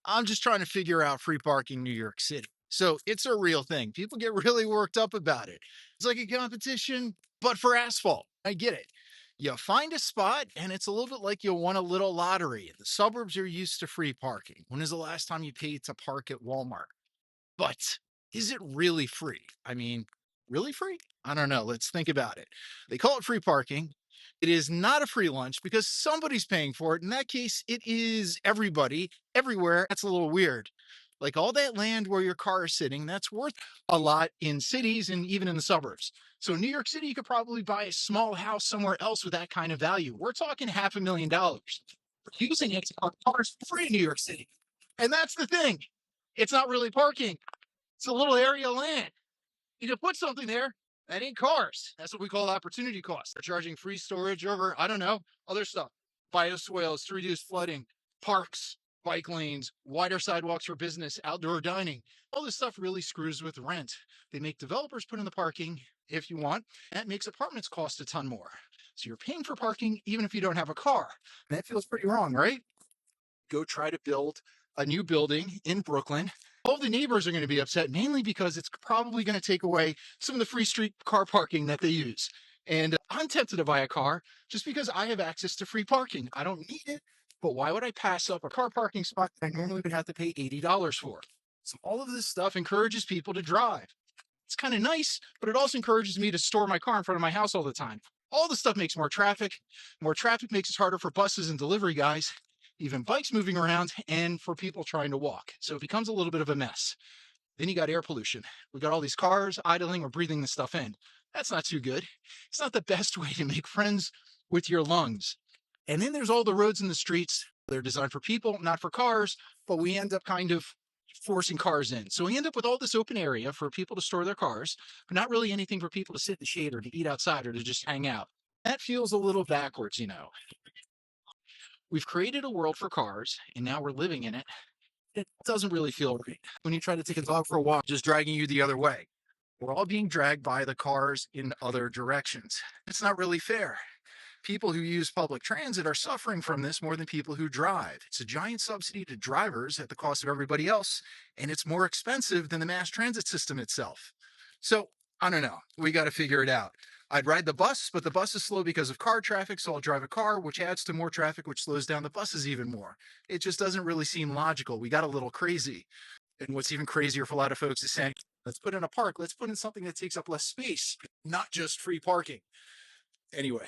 I'm just trying to figure out free parking in New York City. So it's a real thing. People get really worked up about it. It's like a competition, but for asphalt. I get it. You find a spot, and it's a little bit like you won a little lottery. The suburbs are used to free parking. When is the last time you paid to park at Walmart? But is it really free? I mean, really free? I don't know. Let's think about it. They call it free parking. It is not a free lunch because somebody's paying for it. In that case, it is everybody, everywhere. That's a little weird. Like all that land where your car is sitting, that's worth a lot in cities and even in the suburbs. So in New York City, you could probably buy a small house somewhere else with that kind of value. We're talking $500,000. Using it to park cars for free in New York City. And that's the thing. It's not really parking. It's a little area of land. You can put something there that ain't cars. That's what we call opportunity cost. They're charging free storage over, I don't know, other stuff. Bioswales to reduce flooding, parks, bike lanes, wider sidewalks for business, outdoor dining. All this stuff really screws with rent. They make developers put in the parking if you want. That makes apartments cost a ton more. So you're paying for parking even if you don't have a car. And that feels pretty wrong, right? Go try to build a new building in Brooklyn. All the neighbors are going to be upset, mainly because it's probably going to take away some of the free street car parking that they use. And I'm tempted to buy a car just because I have access to free parking. I don't need it, but why would I pass up a car parking spot that I normally would have to pay $80 for? So all of this stuff encourages people to drive. It's kind of nice, but it also encourages me to store my car in front of my house all the time. All the stuff makes more traffic. More traffic makes it harder for buses and delivery guys, even bikes moving around, and for people trying to walk. So it becomes a little bit of a mess. Then you got air pollution. We got all these cars idling or breathing this stuff in. That's not too good. It's not the best way to make friends with your lungs. And then there's all the roads and the streets. They're designed for people, not for cars, but we end up kind of forcing cars in. So we end up with all this open area for people to store their cars, but not really anything for people to sit in the shade or to eat outside or to just hang out. That feels a little backwards, you know. We've created a world for cars and now we're living in it. It doesn't really feel right. When you try to take a dog for a walk, just dragging you the other way. We're all being dragged by the cars in other directions. It's not really fair. People who use public transit are suffering from this more than people who drive. It's a giant subsidy to drivers at the cost of everybody else, and it's more expensive than the mass transit system itself. So I don't know. We got to figure it out. I'd ride the bus, but the bus is slow because of car traffic, so I'll drive a car, which adds to more traffic, which slows down the buses even more. It just doesn't really seem logical. We got a little crazy. And what's even crazier for a lot of folks is saying, let's put in a park, let's put in something that takes up less space, not just free parking. Anyway,